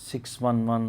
611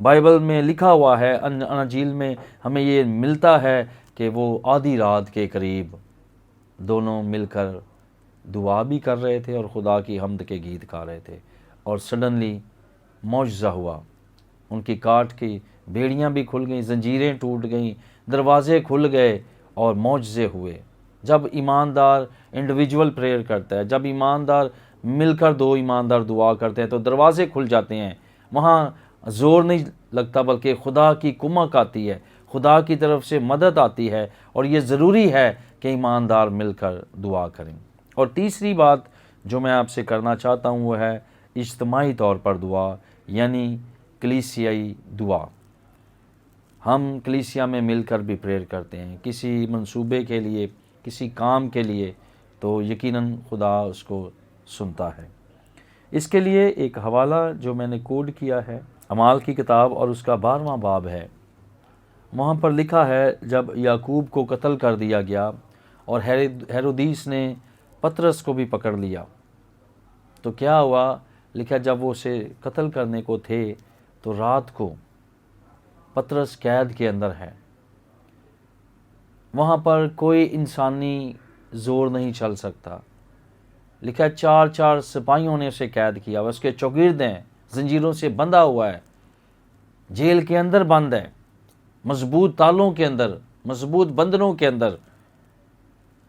Bible میں لکھا ہوا ہے، انجیل میں ہمیں یہ ملتا ہے کہ وہ آدھی رات کے قریب دونوں مل کر دعا بھی کر رہے تھے اور خدا کی حمد کے گیت گا رہے تھے، اور سڈنلی معجزہ ہوا، ان کی کاٹ کی بیڑیاں بھی کھل گئیں، زنجیریں ٹوٹ گئیں، دروازے کھل گئے اور معجزے ہوئے۔ جب ایماندار انڈیویجول پریئر کرتا ہے، جب ایماندار مل کر دو ایماندار دعا کرتے ہیں تو دروازے کھل جاتے ہیں، وہاں زور نہیں لگتا بلکہ خدا کی کمک آتی ہے، خدا کی طرف سے مدد آتی ہے، اور یہ ضروری ہے کہ ایماندار مل کر دعا کریں۔ اور تیسری بات جو میں آپ سے کرنا چاہتا ہوں وہ ہے اجتماعی طور پر دعا، یعنی کلیسیائی دعا۔ ہم کلیسیا میں مل کر بھی پریئر کرتے ہیں کسی منصوبے کے لیے، کسی کام کے لیے، تو یقیناً خدا اس کو سنتا ہے۔ اس کے لیے ایک حوالہ جو میں نے کوڈ کیا ہے، اعمال کی کتاب اور اس کا 12واں باب ہے۔ وہاں پر لکھا ہے جب یعقوب کو قتل کر دیا گیا اور ہیرودیس نے پطرس کو بھی پکڑ لیا تو کیا ہوا، لکھا جب وہ اسے قتل کرنے کو تھے تو رات کو پطرس قید کے اندر ہے، وہاں پر کوئی انسانی زور نہیں چل سکتا، لکھا 4 سپاہیوں نے اسے قید کیا، اس کے چوگرد ہیں، زنجیروں سے بندھا ہوا ہے، جیل کے اندر بند ہے، مضبوط تالوں کے اندر، مضبوط بندنوں کے اندر،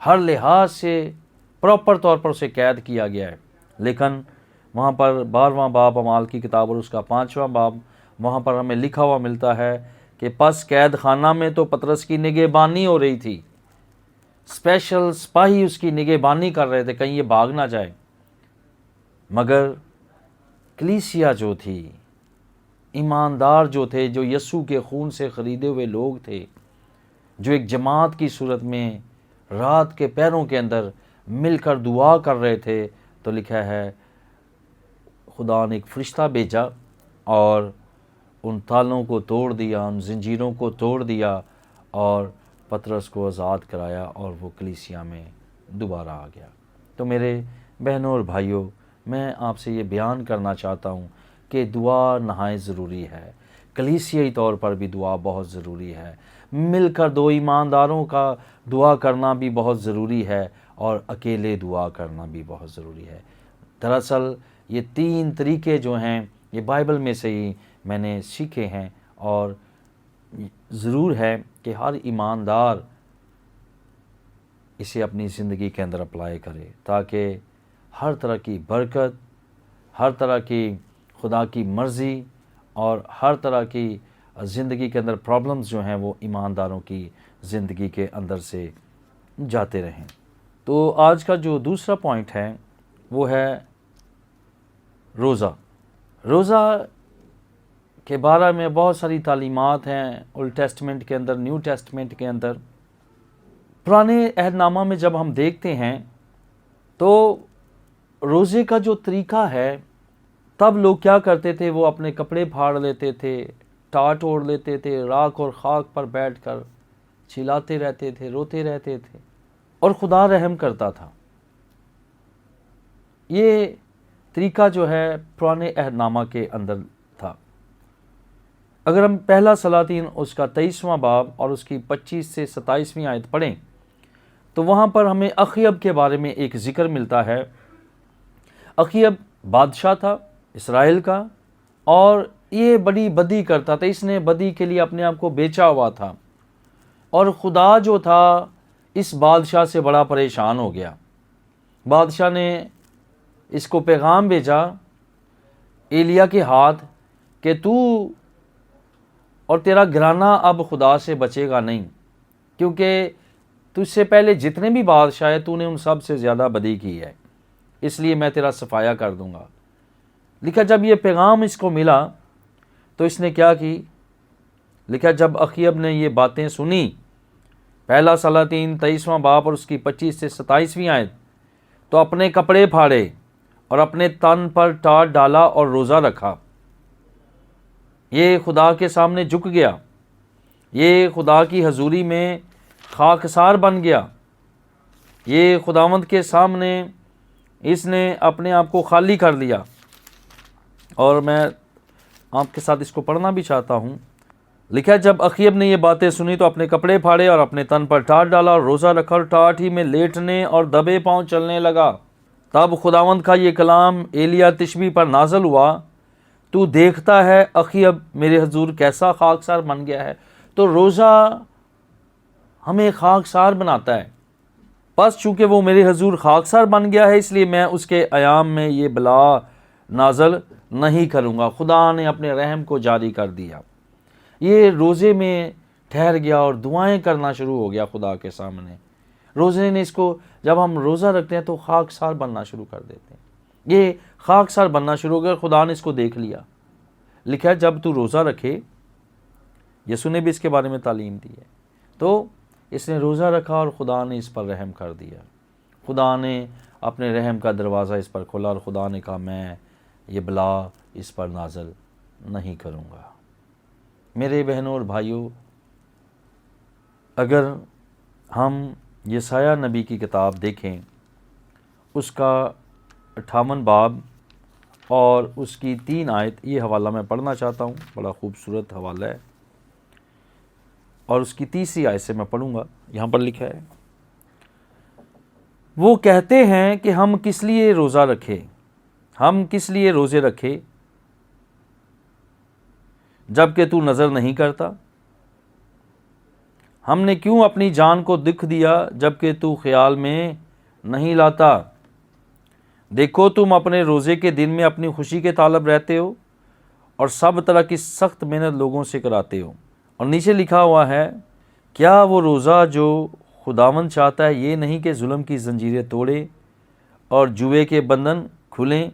ہر لحاظ سے پراپر طور پر اسے قید کیا گیا ہے۔ لیکن وہاں پر 12واں باب اعمال کی کتاب اور اس کا 5واں باب، وہاں پر ہمیں لکھا ہوا ملتا ہے کہ پس قید خانہ میں تو پطرس کی نگہبانی ہو رہی تھی، اسپیشل سپاہی اس کی نگہبانی کر رہے تھے کہیں یہ بھاگ نہ جائے، مگر کلیسیا جو تھی، ایماندار جو تھے، جو یسوع کے خون سے خریدے ہوئے لوگ تھے، جو ایک جماعت کی صورت میں رات کے پہروں کے اندر مل کر دعا کر رہے تھے، تو لکھا ہے خدا نے ایک فرشتہ بھیجا اور ان تالوں کو توڑ دیا، ان زنجیروں کو توڑ دیا اور پطرس کو آزاد کرایا اور وہ کلیسیا میں دوبارہ آ گیا۔ تو میرے بہنوں اور بھائیوں، میں آپ سے یہ بیان کرنا چاہتا ہوں کہ دعا نہایت ضروری ہے، کلیسیائی طور پر بھی دعا بہت ضروری ہے، مل کر دو ایمانداروں کا دعا کرنا بھی بہت ضروری ہے، اور اکیلے دعا کرنا بھی بہت ضروری ہے۔ دراصل یہ 3 طریقے جو ہیں یہ بائبل میں سے ہی میں نے سیکھے ہیں، اور ضرور ہے کہ ہر ایماندار اسے اپنی زندگی کے اندر اپلائی کرے تاکہ ہر طرح کی برکت، ہر طرح کی خدا کی مرضی اور ہر طرح کی زندگی کے اندر پرابلمز جو ہیں وہ ایمانداروں کی زندگی کے اندر سے جاتے رہیں۔ تو آج کا جو دوسرا پوائنٹ ہے وہ ہے روزہ۔ روزہ کے بارے میں بہت ساری تعلیمات ہیں اولڈ ٹیسٹمنٹ کے اندر، نیو ٹیسٹمنٹ کے اندر۔ پرانے عہد نامہ میں جب ہم دیکھتے ہیں تو روزے کا جو طریقہ ہے، تب لوگ کیا کرتے تھے، وہ اپنے کپڑے پھاڑ لیتے تھے، ٹاٹ اوڑھ لیتے تھے، راکھ اور خاک پر بیٹھ کر چلاتے رہتے تھے، روتے رہتے تھے، اور خدا رحم کرتا تھا۔ یہ طریقہ جو ہے پرانے عہد نامہ کے اندر تھا۔ اگر ہم پہلا سلاطین اس کا 23واں باب اور اس کی 25 سے 27ویں آیت پڑھیں تو وہاں پر ہمیں اخیب کے بارے میں ایک ذکر ملتا ہے۔ اخیب بادشاہ تھا اسرائیل کا، اور یہ بڑی بدی کرتا تھا، اس نے بدی کے لیے اپنے آپ کو بیچا ہوا تھا، اور خدا جو تھا اس بادشاہ سے بڑا پریشان ہو گیا۔ بادشاہ نے اس کو پیغام بھیجا ایلیا کے ہاتھ کہ تو اور تیرا گھرانہ اب خدا سے بچے گا نہیں، کیونکہ تجھ سے پہلے جتنے بھی بادشاہ ہیں تو نے ان سب سے زیادہ بدی کی ہے، اس لیے میں تیرا صفایا کر دوں گا۔ لکھا جب یہ پیغام اس کو ملا تو اس نے کیا کی، لکھا جب اخیب نے یہ باتیں سنی، پہلا سلاطین 23واں باب اور اس کی 25 سے 27ویں آیت، تو اپنے کپڑے پھاڑے اور اپنے تن پر ٹاٹ ڈالا اور روزہ رکھا۔ یہ خدا کے سامنے جھک گیا، یہ خدا کی حضوری میں خاکسار بن گیا، یہ خداوند کے سامنے اس نے اپنے آپ کو خالی کر لیا۔ اور میں آپ کے ساتھ اس کو پڑھنا بھی چاہتا ہوں۔ لکھا ہے جب اخیب نے یہ باتیں سنی تو اپنے کپڑے پھاڑے اور اپنے تن پر ٹاٹ ڈالا اور روزہ رکھا اور ٹاٹ ہی میں لیٹنے اور دبے پاؤں چلنے لگا۔ تب خداوند کا یہ کلام ایلیا تشبی پر نازل ہوا، تو دیکھتا ہے اخیب میرے حضور کیسا خاکسار بن گیا ہے۔ تو روزہ ہمیں خاکسار بناتا ہے، بس چونکہ وہ میرے حضور خاکسار بن گیا ہے اس لیے میں اس کے ایام میں یہ بلا نازل نہیں کروں گا۔ خدا نے اپنے رحم کو جاری کر دیا، یہ روزے میں ٹھہر گیا اور دعائیں کرنا شروع ہو گیا خدا کے سامنے۔ روزے نے اس کو، جب ہم روزہ رکھتے ہیں تو خاکسار بننا شروع کر دیتے ہیں، یہ خاکسار بننا شروع ہو گیا، خدا نے اس کو دیکھ لیا۔ لکھا ہے جب تو روزہ رکھے، یسوع نے بھی اس کے بارے میں تعلیم دی ہے، تو اس نے روزہ رکھا اور خدا نے اس پر رحم کر دیا، خدا نے اپنے رحم کا دروازہ اس پر کھولا اور خدا نے کہا میں یہ بلا اس پر نازل نہیں کروں گا۔ میرے بہنوں اور بھائیوں، اگر ہم یسایہ نبی کی کتاب دیکھیں، اس کا 58 باب اور اس کی 3 آیت، یہ حوالہ میں پڑھنا چاہتا ہوں، بڑا خوبصورت حوالہ ہے، اور اس کی 3 آیت سے میں پڑھوں گا۔ یہاں پر لکھا ہے، وہ کہتے ہیں کہ ہم کس لیے روزہ رکھے، ہم کس لیے روزے رکھے جبکہ تو نظر نہیں کرتا، ہم نے کیوں اپنی جان کو دکھ دیا جبکہ تو خیال میں نہیں لاتا۔ دیکھو تم اپنے روزے کے دن میں اپنی خوشی کے طالب رہتے ہو اور سب طرح کی سخت محنت لوگوں سے کراتے ہو۔ اور نیچے لکھا ہوا ہے، کیا وہ روزہ جو خداوند چاہتا ہے یہ نہیں کہ ظلم کی زنجیریں توڑے اور جوے کے بندھن کھلیں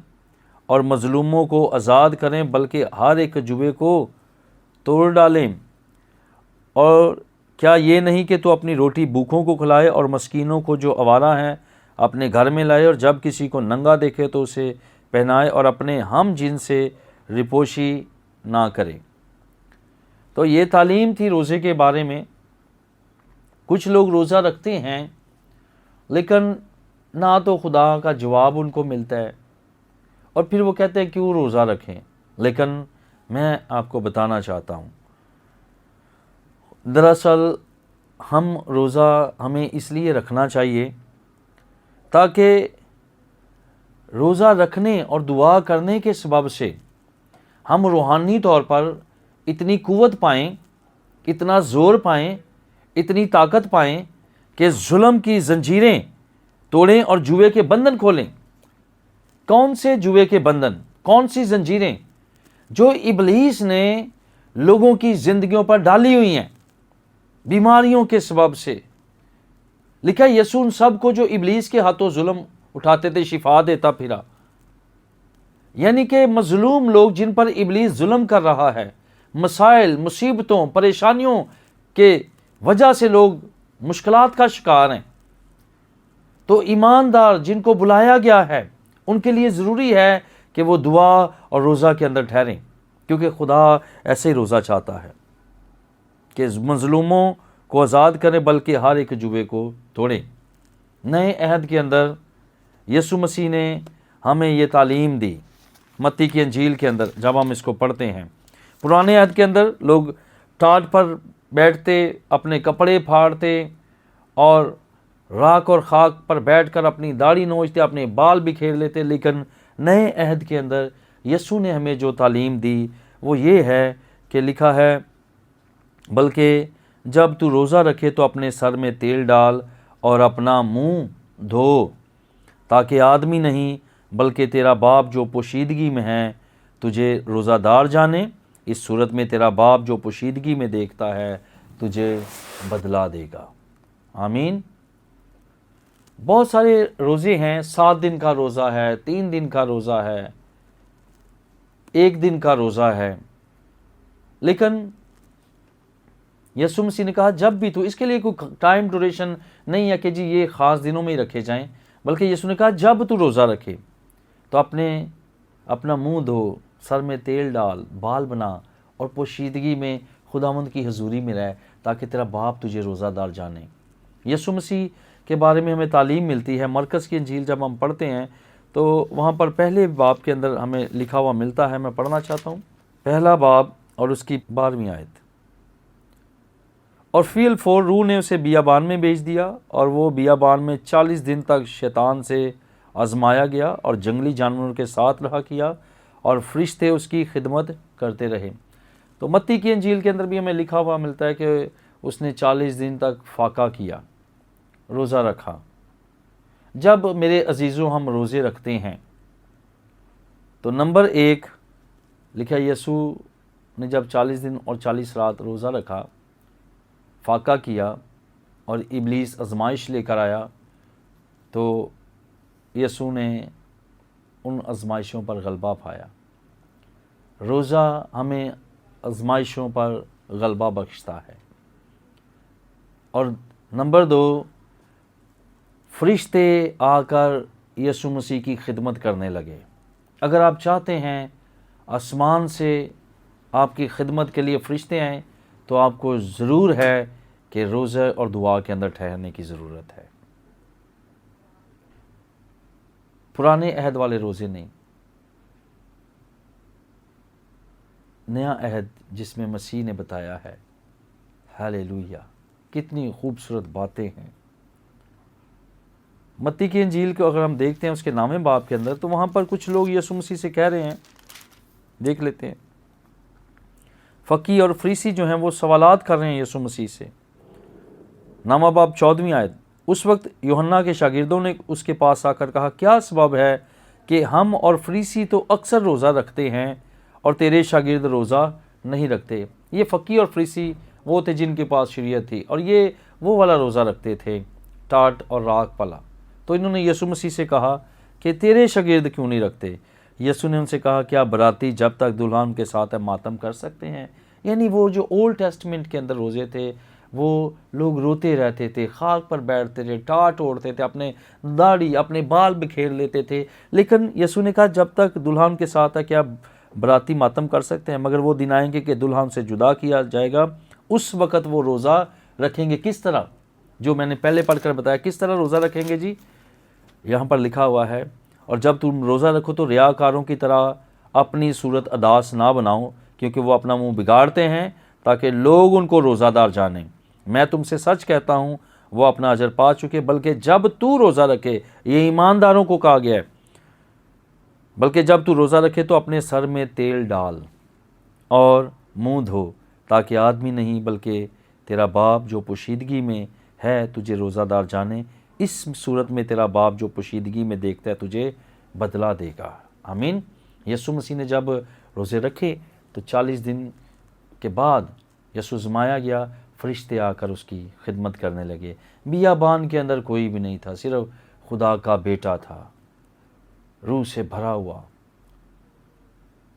اور مظلوموں کو آزاد کریں، بلکہ ہر ایک جوے کو توڑ ڈالیں؟ اور کیا یہ نہیں کہ تو اپنی روٹی بھوکھوں کو کھلائے اور مسکینوں کو جو آوارہ ہیں اپنے گھر میں لائے، اور جب کسی کو ننگا دیکھے تو اسے پہنائے اور اپنے ہم جن سے رپوشی نہ کرے۔ تو یہ تعلیم تھی روزے کے بارے میں۔ کچھ لوگ روزہ رکھتے ہیں لیکن نہ تو خدا کا جواب ان کو ملتا ہے، اور پھر وہ کہتے ہیں کیوں روزہ رکھیں۔ لیکن میں آپ کو بتانا چاہتا ہوں، دراصل ہم روزہ ہمیں اس لیے رکھنا چاہیے تاکہ روزہ رکھنے اور دعا کرنے کے سبب سے ہم روحانی طور پر اتنی قوت پائیں، اتنا زور پائیں، اتنی طاقت پائیں کہ ظلم کی زنجیریں توڑیں اور جوے کے بندھن کھولیں۔ کون سے جوے کے بندھن، کون سی زنجیریں؟ جو ابلیس نے لوگوں کی زندگیوں پر ڈالی ہوئی ہیں بیماریوں کے سبب سے۔ لکھا یسوع ان سب کو جو ابلیس کے ہاتھوں ظلم اٹھاتے تھے شفا دیتا پھرا۔ یعنی کہ مظلوم لوگ جن پر ابلیس ظلم کر رہا ہے، مسائل، مصیبتوں، پریشانیوں کے وجہ سے لوگ مشکلات کا شکار ہیں، تو ایماندار جن کو بلایا گیا ہے ان کے لیے ضروری ہے کہ وہ دعا اور روزہ کے اندر ٹھہریں، کیونکہ خدا ایسے ہی روزہ چاہتا ہے کہ مظلوموں کو آزاد کریں بلکہ ہر ایک جوے کو توڑیں۔ نئے عہد کے اندر یسوع مسیح نے ہمیں یہ تعلیم دی متی کی انجیل کے اندر جب ہم اس کو پڑھتے ہیں۔ پرانے عہد کے اندر لوگ ٹاٹ پر بیٹھتے، اپنے کپڑے پھاڑتے اور راکھ اور خاک پر بیٹھ کر اپنی داڑھی نوچتے، اپنے بال بکھیر لیتے، لیکن نئے عہد کے اندر یسوع نے ہمیں جو تعلیم دی وہ یہ ہے کہ لکھا ہے، بلکہ جب تو روزہ رکھے تو اپنے سر میں تیل ڈال اور اپنا منہ دھو، تاکہ آدمی نہیں بلکہ تیرا باپ جو پوشیدگی میں ہے تجھے روزہ دار جانے۔ اس صورت میں تیرا باپ جو پوشیدگی میں دیکھتا ہے تجھے بدلا دے گا۔ آمین۔ بہت سارے روزے ہیں، 7 دن کا روزہ ہے، 3 دن کا روزہ ہے، 1 دن کا روزہ ہے، لیکن یسوع مسیح نے کہا جب بھی تو، اس کے لیے کوئی ٹائم ڈوریشن نہیں ہے کہ جی یہ خاص دنوں میں ہی رکھے جائیں، بلکہ یسوع نے کہا جب تو روزہ رکھے تو اپنا منہ دھو، سر میں تیل ڈال، بال بنا اور پوشیدگی میں خداوند کی حضوری میں رہ، تاکہ تیرا باپ تجھے روزہ دار جانے۔ یسوع مسیح کے بارے میں ہمیں تعلیم ملتی ہے۔ مرکز کی انجیل جب ہم پڑھتے ہیں تو وہاں پر پہلے باب کے اندر ہمیں لکھا ہوا ملتا ہے، میں پڑھنا چاہتا ہوں۔ پہلا باب اور اس کی 12ویں آیت۔ اور فی الفور روح نے اسے بیابان میں بھیج دیا، اور وہ بیابان میں 40 دن تک شیطان سے آزمایا گیا اور جنگلی جانوروں کے ساتھ رہا کیا، اور فرشتے اس کی خدمت کرتے رہے۔ تو متی کی انجیل کے اندر بھی ہمیں لکھا ہوا ملتا ہے کہ اس نے 40 دن تک فاقہ کیا، روزہ رکھا۔ جب میرے عزیزوں ہم روزے رکھتے ہیں تو نمبر 1 لکھا، یسوع نے جب 40 دن اور 40 رات روزہ رکھا، فاقہ کیا اور ابلیس آزمائش لے کر آیا، تو یسوع نے ان آزمائشوں پر غلبہ پایا۔ روزہ ہمیں آزمائشوں پر غلبہ بخشتا ہے۔ اور نمبر 2، فرشتے آ کر یسوع مسیح کی خدمت کرنے لگے۔ اگر آپ چاہتے ہیں آسمان سے آپ کی خدمت کے لیے فرشتے آئیں تو آپ کو ضرور ہے کہ روزہ اور دعا کے اندر ٹھہرنے کی ضرورت ہے۔ پرانے عہد والے روزے نہیں، نیا عہد جس میں مسیح نے بتایا ہے۔ ہاللیلویہ، کتنی خوبصورت باتیں ہیں۔ متی کی انجیل کو اگر ہم دیکھتے ہیں اس کے 9ویں باب کے اندر، تو وہاں پر کچھ لوگ یسوع مسیح سے کہہ رہے ہیں، دیکھ لیتے ہیں۔ فقی اور فریسی جو ہیں وہ سوالات کر رہے ہیں یسوع مسیح سے۔ 9واں باب 14ویں آیت۔ اس وقت یوحنا کے شاگردوں نے اس کے پاس آ کر کہا، کیا سبب ہے کہ ہم اور فریسی تو اکثر روزہ رکھتے ہیں اور تیرے شاگرد روزہ نہیں رکھتے؟ یہ فقی اور فریسی وہ تھے جن کے پاس شریعت تھی، اور یہ وہ والا روزہ رکھتے تھے، ٹاٹ اور راگ پلا۔ تو انہوں نے یسوع مسیح سے کہا کہ تیرے شاگرد کیوں نہیں رکھتے؟ یسوع نے ان سے کہا، کیا براتی جب تک دلہن کے ساتھ ماتم کر سکتے ہیں؟ یعنی وہ جو اولڈ ٹیسٹمنٹ کے اندر روزے تھے، وہ لوگ روتے رہتے تھے، خاک پر بیٹھتے تھے، ٹاٹ اوڑھتے تھے، اپنے داڑھی اپنے بال بکھیر لیتے تھے۔ لیکن یسوع نے کہا جب تک دلہن کے ساتھ ہے کیا براتی ماتم کر سکتے ہیں؟ مگر وہ دن آئیں گے کہ دلہن سے جدا کیا جائے گا، اس وقت وہ روزہ رکھیں گے۔ کس طرح؟ جو میں نے پہلے پڑھ کر بتایا، کس طرح روزہ رکھیں گے جی؟ یہاں پر لکھا ہوا ہے، اور جب تم روزہ رکھو تو ریاکاروں کی طرح اپنی صورت اداس نہ بناؤ، کیونکہ وہ اپنا منہ بگاڑتے ہیں تاکہ لوگ ان کو روزہ دار جانیں۔ میں تم سے سچ کہتا ہوں وہ اپنا اجر پا چکے۔ بلکہ جب تو روزہ رکھے، یہ ایمانداروں کو کہا گیا ہے، بلکہ جب تو روزہ رکھے تو اپنے سر میں تیل ڈال اور منہ دھو، تاکہ آدمی نہیں بلکہ تیرا باپ جو پوشیدگی میں ہے تجھے روزہ دار جانے۔ اس صورت میں تیرا باپ جو پوشیدگی میں دیکھتا ہے تجھے بدلہ دے گا۔ آمین۔ یسوع مسیح نے جب روزے رکھے تو 40 دن کے بعد یسوع زمایا گیا، فرشتے آ کر اس کی خدمت کرنے لگے۔ بیابان کے اندر کوئی بھی نہیں تھا، صرف خدا کا بیٹا تھا، روح سے بھرا ہوا۔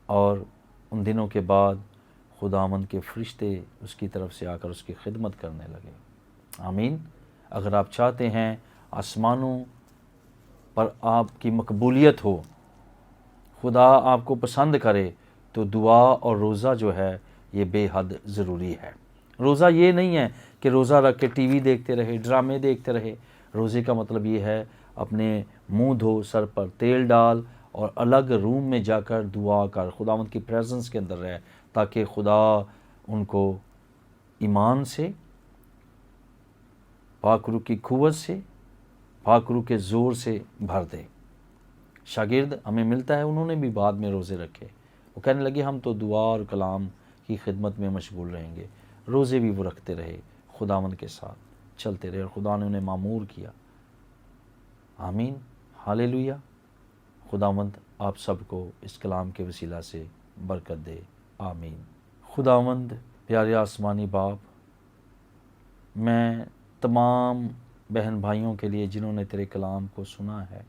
اور ان دنوں کے بعد خداوند کے فرشتے اس کی طرف سے آ کر اس کی خدمت کرنے لگے۔ آمین۔ اگر آپ چاہتے ہیں آسمانوں پر آپ کی مقبولیت ہو، خدا آپ کو پسند کرے، تو دعا اور روزہ جو ہے یہ بے حد ضروری ہے۔ روزہ یہ نہیں ہے کہ روزہ رکھ کے ٹی وی دیکھتے رہے، ڈرامے دیکھتے رہے۔ روزے کا مطلب یہ ہے اپنے منہ دھو، سر پر تیل ڈال اور الگ روم میں جا کر دعا کر، خداوند کی پریزنس کے اندر رہ، تاکہ خدا ان کو ایمان سے، پاک روح کی قوت سے، پاک روح کے زور سے بھر دے۔ شاگرد ہمیں ملتا ہے انہوں نے بھی بعد میں روزے رکھے، وہ کہنے لگے ہم تو دعا اور کلام کی خدمت میں مشغول رہیں گے۔ روزے بھی وہ رکھتے رہے، خداوند کے ساتھ چلتے رہے، اور خدا نے انہیں معمور کیا۔ آمین، ہاللیلویہ۔ خداوند آپ سب کو اس کلام کے وسیلہ سے برکت دے، آمین۔ خداوند پیارے آسمانی باپ، میں تمام بہن بھائیوں کے لیے جنہوں نے تیرے کلام کو سنا ہے،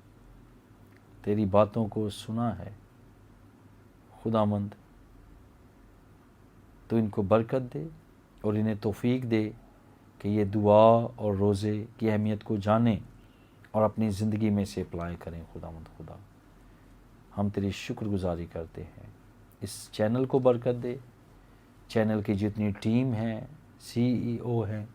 تیری باتوں کو سنا ہے، خداوند تو ان کو برکت دے اور انہیں توفیق دے کہ یہ دعا اور روزے کی اہمیت کو جانیں اور اپنی زندگی میں سے اپلائی کریں۔ خداوند خدا، ہم تیری شکر گزاری کرتے ہیں، اس چینل کو برکت دے، چینل کی جتنی ٹیم ہے، CEO ہیں،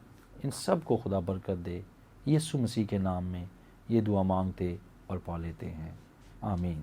ان سب کو خدا برکت دے۔ یسوع مسیح کے نام میں یہ دعا مانگتے اور پا لیتے ہیں، آمین۔